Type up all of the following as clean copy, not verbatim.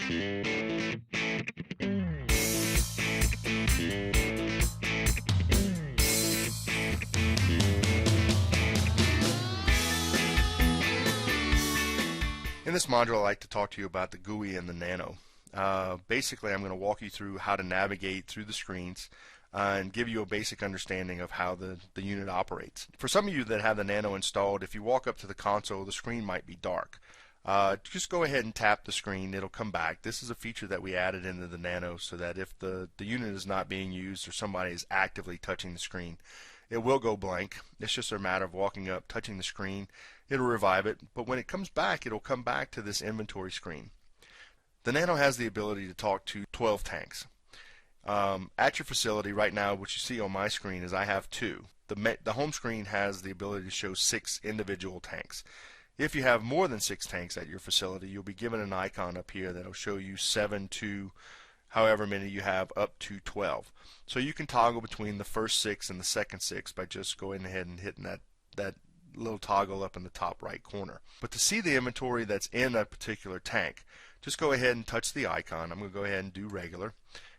In this module, I'd like to talk to you about the GUI and the Nano. Basically, I'm going to walk you through how to navigate through the screens and give you a basic understanding of how the unit operates. For some of you that have the Nano installed, if you walk up to the console, the screen might be dark. Just go ahead and tap the screen. It'll come back. This is a feature that we added into the Nano so that if the unit is not being used or somebody is actively touching the screen, it will go blank. It's just a matter of walking up, touching the screen. It'll revive it, but when it comes back, it'll come back to this inventory screen. The Nano has the ability to talk to 12 tanks. At your facility right now, what you see on my screen is I have 2. The home screen has the ability to show 6 individual tanks. If you have more than 6 tanks at your facility, you'll be given an icon up here that'll show you 7 to however many you have up to 12. So you can toggle between the first 6 and the second 6 by just going ahead and hitting that little toggle up in the top right corner. But to see the inventory that's in a particular tank, just go ahead and touch the icon. I'm going to go ahead and do regular,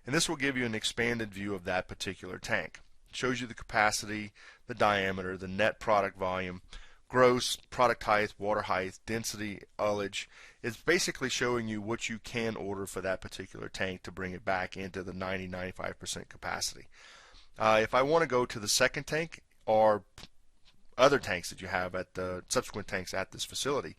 and this will give you an expanded view of that particular tank. It shows you the capacity, the diameter, the net product volume, gross, product height, water height, density, ullage. It's basically showing you what you can order for that particular tank to bring it back into the 90-95% capacity. If I want to go to the second tank or other tanks that you have at the subsequent tanks at this facility,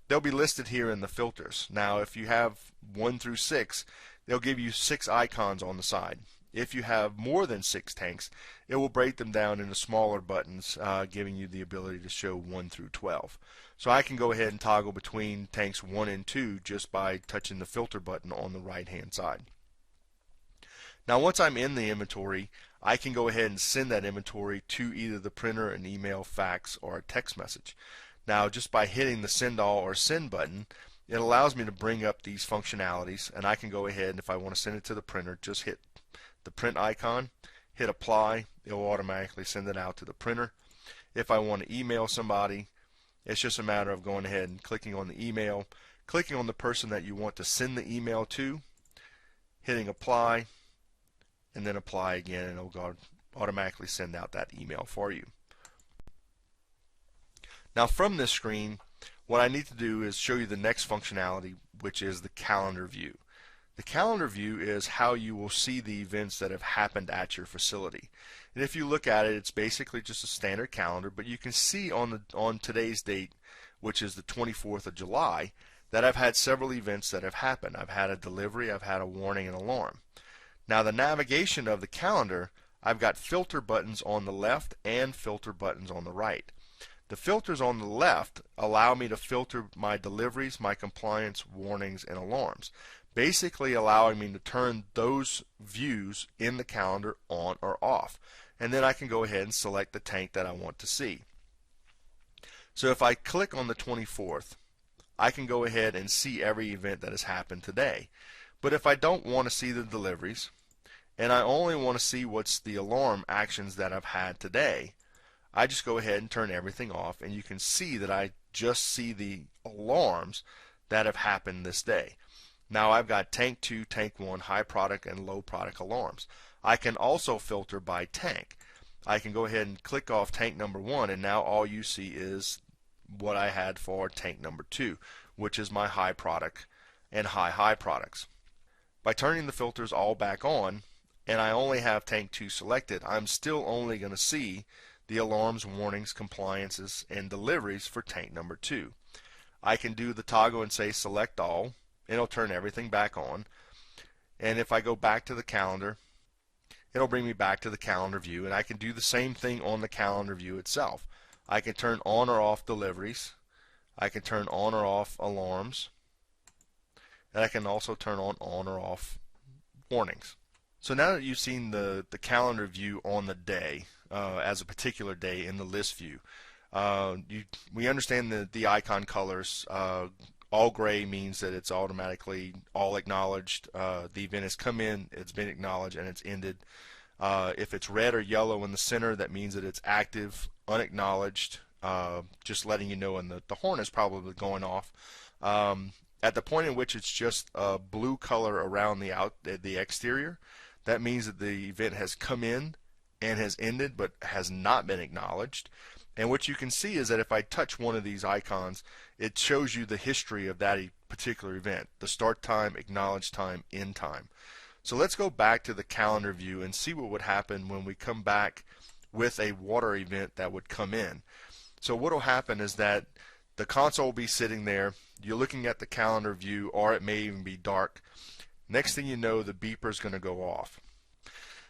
they'll be listed here in the filters. Now if you have 1 through 6, they'll give you 6 icons on the side. If you have more than 6 tanks, it will break them down into smaller buttons, giving you the ability to show 1 through 12. So I can go ahead and toggle between tanks 1 and 2 just by touching the filter button on the right hand side. Now once I'm in the inventory, I can go ahead and send that inventory to either the printer, an email, fax, or a text message. Now just by hitting the send all or send button, it allows me to bring up these functionalities, and I can go ahead and if I want to send it to the printer, just hit the print icon, hit apply. It will automatically send it out to the printer. If I want to email somebody, it's just a matter of going ahead and clicking on the email, clicking on the person that you want to send the email to, hitting apply, and then apply again, and it'll go automatically send out that email for you. Now from this screen, what I need to do is show you the next functionality, which is the calendar view. The calendar view is how you will see the events that have happened at your facility. And if you look at it, it's basically just a standard calendar, but you can see on today's date, which is the 24th of July, that I've had several events that have happened. I've had a delivery, I've had a warning and alarm. Now the navigation of the calendar, I've got filter buttons on the left and filter buttons on the right. The filters on the left allow me to filter my deliveries, my compliance, warnings, and alarms, basically allowing me to turn those views in the calendar on or off. And then I can go ahead and select the tank that I want to see. So if I click on the 24th, I can go ahead and see every event that has happened today. But if I don't want to see the deliveries, and I only want to see what's the alarm actions that I've had today, I just go ahead and turn everything off, and you can see that I just see the alarms that have happened this day. Now I've got tank 2, tank 1, high product and low product alarms. I can also filter by tank. I can go ahead and click off tank number 1, and now all you see is what I had for tank number 2, which is my high product and high products. By turning the filters all back on, and I only have tank 2 selected, I'm still only going to see the alarms, warnings, compliances, and deliveries for tank number 2. I can do the toggle and say select all, and it'll turn everything back on. And if I go back to the calendar, it'll bring me back to the calendar view, and I can do the same thing on the calendar view itself. I can turn on or off deliveries, I can turn on or off alarms, and I can also turn on or off warnings. So now that you've seen the calendar view on the day, as a particular day in the list view, we understand the icon colors. All gray means that it's automatically all acknowledged. The event has come in, it's been acknowledged, and it's ended. If it's red or yellow in the center, that means that it's active, unacknowledged, just letting you know, and the horn is probably going off. At the point in which it's just a blue color around the exterior, that means that the event has come in and has ended but has not been acknowledged. And what you can see is that if I touch one of these icons, it shows you the history of that particular event, the start time, acknowledged time, end time. So let's go back to the calendar view and see what would happen when we come back with a water event that would come in. So what will happen is that the console will be sitting there, you're looking at the calendar view, or it may even be dark. Next thing you know, the beeper is going to go off.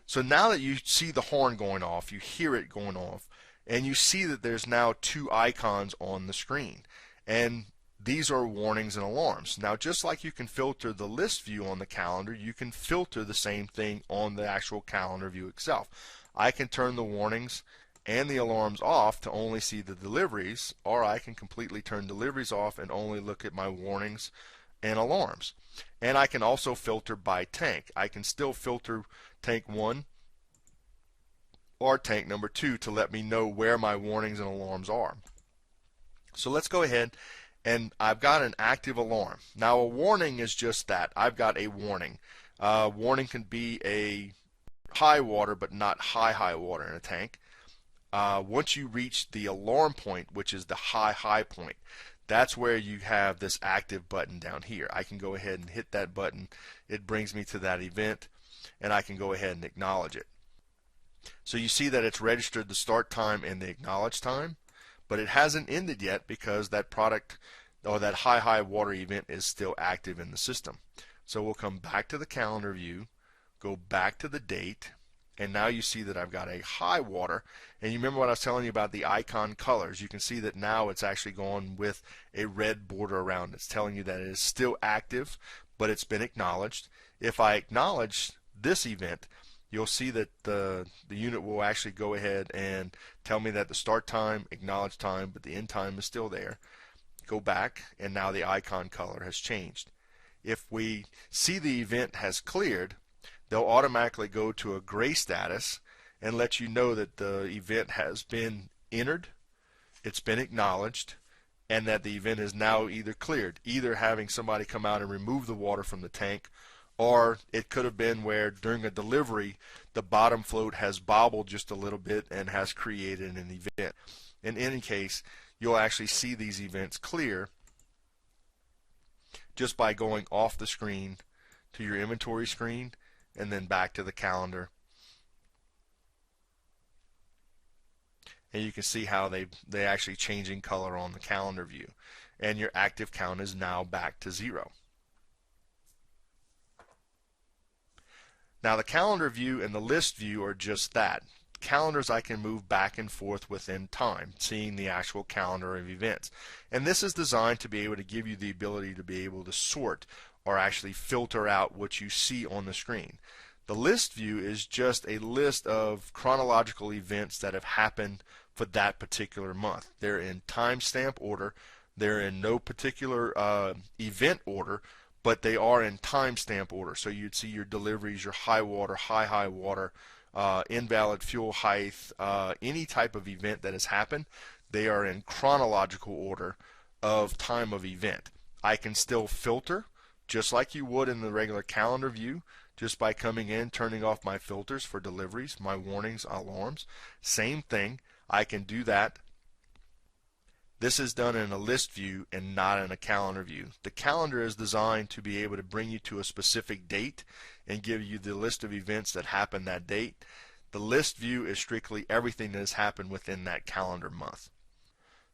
So now that you see the horn going off, you hear it going off, and you see that there's now two icons on the screen. And these are warnings and alarms. Now, just like you can filter the list view on the calendar, you can filter the same thing on the actual calendar view itself. I can turn the warnings and the alarms off to only see the deliveries, or I can completely turn deliveries off and only look at my warnings and alarms. And I can also filter by tank. I can still filter tank 1 or tank number 2 to let me know where my warnings and alarms are. So let's go ahead, and I've got an active alarm. Now, a warning is just that. I've got a warning. Warning can be a high water, but not high water in a tank. Once you reach the alarm point, which is the high point, that's where you have this active button down here. I can go ahead and hit that button. It brings me to that event, and I can go ahead and acknowledge it. So you see that it's registered the start time and the acknowledged time, but it hasn't ended yet because that product or that high water event is still active in the system. So we'll come back to the calendar view, go back to the date, and now you see that I've got a high water. And you remember what I was telling you about the icon colors. You can see that now it's actually gone with a red border around it. It's telling you that it is still active, but it's been acknowledged. If I acknowledge this event, you'll see that the unit will actually go ahead and tell me that the start time, acknowledged time, but the end time is still there. Go back, and now the icon color has changed. If we see the event has cleared, they'll automatically go to a gray status and let you know that the event has been entered, it's been acknowledged, and that the event is now either cleared, either having somebody come out and remove the water from the tank, or it could have been where during a delivery the bottom float has bobbled just a little bit and has created an event. In any case, you'll actually see these events clear just by going off the screen to your inventory screen and then back to the calendar. And you can see how they actually changing color on the calendar view. And your active count is now back to 0. Now the calendar view and the list view are just that. Calendars I can move back and forth within time, seeing the actual calendar of events. And this is designed to be able to give you the ability to be able to sort or actually filter out what you see on the screen. The list view is just a list of chronological events that have happened for that particular month. They're in timestamp order. They're in no particular event order, but they are in timestamp order. So you'd see your deliveries, your high water, high water, invalid fuel height, any type of event that has happened. They are in chronological order of time of event. I can still filter just like you would in the regular calendar view, just by coming in, turning off my filters for deliveries, my warnings, alarms. Same thing, I can do that. This is done in a list view and not in a calendar view. The calendar is designed to be able to bring you to a specific date and give you the list of events that happened that date. The list view is strictly everything that has happened within that calendar month.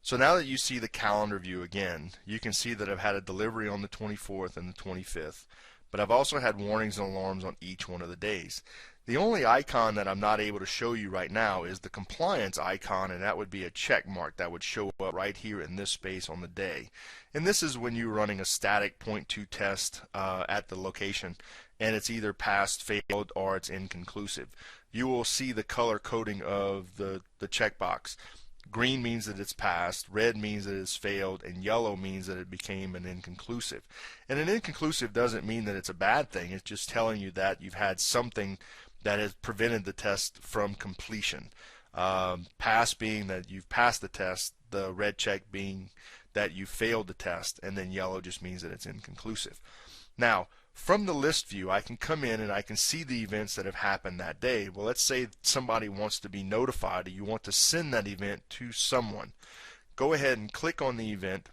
So now that you see the calendar view again, you can see that I've had a delivery on the 24th and the 25th, but I've also had warnings and alarms on each one of the days. The only icon that I'm not able to show you right now is the compliance icon, and that would be a check mark that would show up right here in this space on the day. And this is when you're running a static point 2 test at the location, and it's either passed, failed, or it's inconclusive. You will see the color coding of the checkbox. Green means that it's passed, red means that it's failed, and yellow means that it became an inconclusive. And an inconclusive doesn't mean that it's a bad thing. It's just telling you that you've had something that has prevented the test from completion. Pass being that you've passed the test, the red check being that you failed the test, and then yellow just means that it's inconclusive. Now, from the list view, I can come in and I can see the events that have happened that day. Well, let's say somebody wants to be notified, or you want to send that event to someone. Go ahead and click on the event.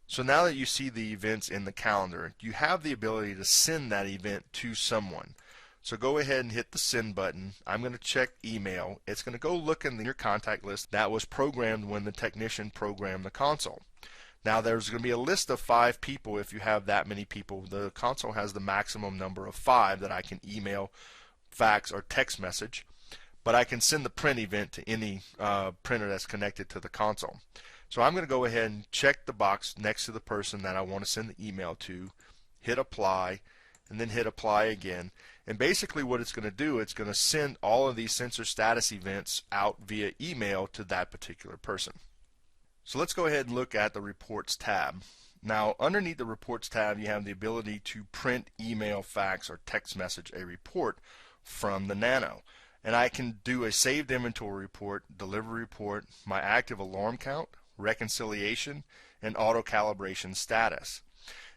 So now that you see the events in the calendar, you have the ability to send that event to someone. So go ahead and hit the send button. I'm going to check email. It's going to go look in your contact list that was programmed when the technician programmed the console. Now there's going to be a list of 5 people if you have that many people. The console has the maximum number of 5 that I can email, fax, or text message. But I can send the print event to any printer that's connected to the console. So I'm going to go ahead and check the box next to the person that I want to send the email to, hit apply, and then hit apply again. And basically what it's going to do, it's going to send all of these sensor status events out via email to that particular person. So let's go ahead and look at the Reports tab. Now, underneath the Reports tab, you have the ability to print, email, fax, or text message a report from the Nano. And I can do a saved inventory report, delivery report, my active alarm count, reconciliation, and auto calibration status.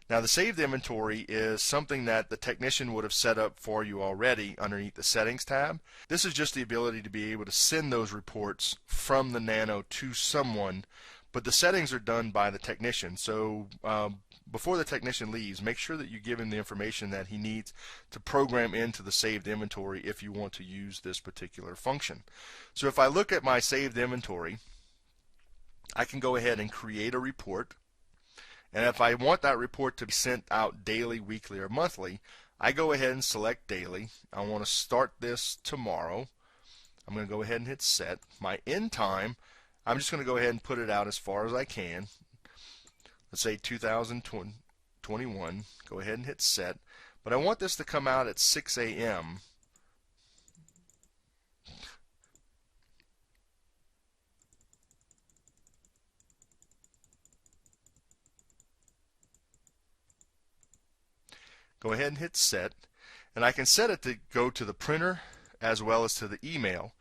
Now, the saved inventory is something that the technician would have set up for you already underneath the Settings tab. This is just the ability to be able to send those reports from the Nano to someone, but the settings are done by the technician. So before the technician leaves, make sure that you give him the information that he needs to program into the saved inventory if you want to use this particular function. So if I look at my saved inventory, I can go ahead and create a report. And if I want that report to be sent out daily, weekly, or monthly, I go ahead and select daily. I want to start this tomorrow. I'm going to go ahead and hit set. My end time, I'm just going to go ahead and put it out as far as I can. Let's say 2021. Go ahead and hit set. But I want this to come out at 6 a.m. Go ahead and hit set, and I can set it to go to the printer as well as to the email.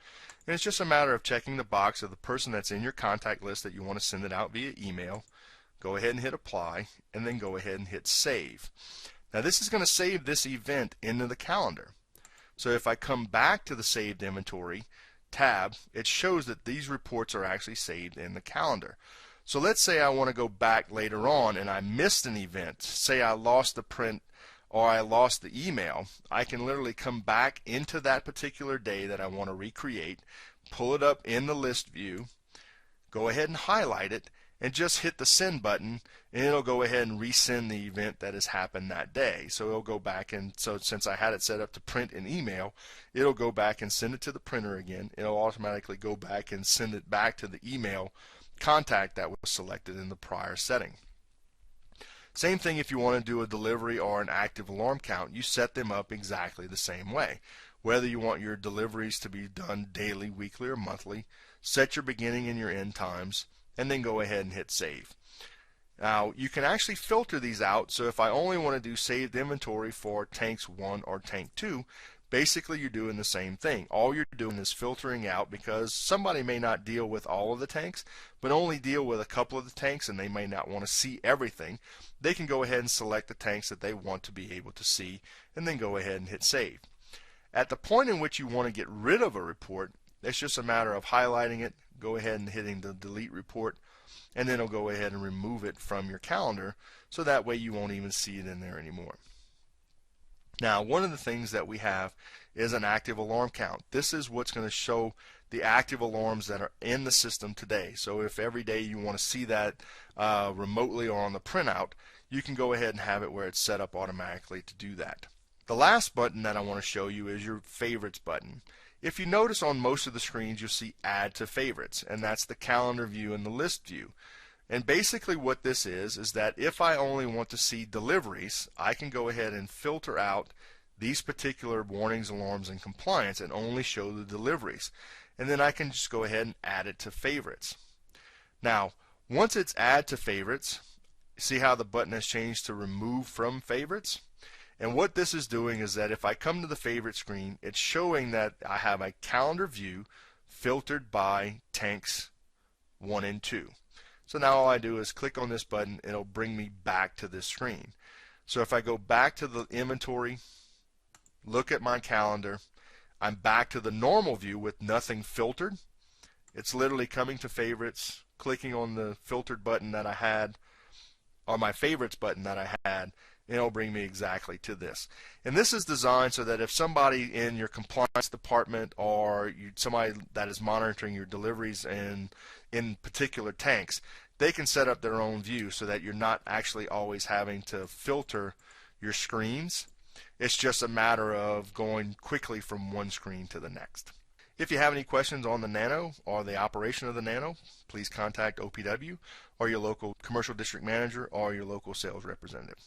And it's just a matter of checking the box of the person that's in your contact list that you want to send it out via email. Go ahead and hit apply, and then go ahead and hit save. Now this is going to save this event into the calendar. So if I come back to the saved inventory tab, it shows that these reports are actually saved in the calendar. So let's say I want to go back later on and I missed an event. Say I lost the print or I lost the email. I can literally come back into that particular day that I want to recreate, pull it up in the list view, go ahead and highlight it, and just hit the send button, and it'll go ahead and resend the event that has happened that day. So it'll go back, and so since I had it set up to print and email, it'll go back and send it to the printer again. It'll automatically go back and send it back to the email contact that was selected in the prior setting. Same thing if you want to do a delivery or an active alarm count. You set them up exactly the same way. Whether you want your deliveries to be done daily, weekly, or monthly, set your beginning and your end times, and then go ahead and hit save. Now, you can actually filter these out, so if I only want to do saved inventory for tanks 1 or tank 2, basically you're doing the same thing. All you're doing is filtering out, because somebody may not deal with all of the tanks, but only deal with a couple of the tanks, and they may not want to see everything. They can go ahead and select the tanks that they want to be able to see, and then go ahead and hit save. At the point in which you want to get rid of a report, it's just a matter of highlighting it, go ahead and hitting the delete report, and then it'll go ahead and remove it from your calendar, so that way you won't even see it in there anymore. Now, one of the things that we have is an active alarm count. This is what's going to show the active alarms that are in the system today. So if every day you want to see that remotely or on the printout, you can go ahead and have it where it's set up automatically to do that. The last button that I want to show you is your favorites button. If you notice on most of the screens, you'll see add to favorites, and that's the calendar view and the list view. And basically what this is that if I only want to see deliveries, I can go ahead and filter out these particular warnings, alarms, and compliance and only show the deliveries. And then I can just go ahead and add it to favorites. Now, once it's add to favorites, see how the button has changed to remove from favorites? And what this is doing is that if I come to the favorite screen, it's showing that I have a calendar view filtered by tanks 1 and 2. So now all I do is click on this button, it'll bring me back to this screen. So if I go back to the inventory, look at my calendar, I'm back to the normal view with nothing filtered. It's literally coming to favorites, clicking on the filtered button that I had, or my favorites button that I had, and it'll bring me exactly to this. And this is designed so that if somebody in your compliance department or somebody that is monitoring your deliveries in particular tanks, they can set up their own view so that you're not actually always having to filter your screens. It's just a matter of going quickly from one screen to the next. If you have any questions on the Nano or the operation of the Nano, please contact OPW or your local commercial district manager or your local sales representative.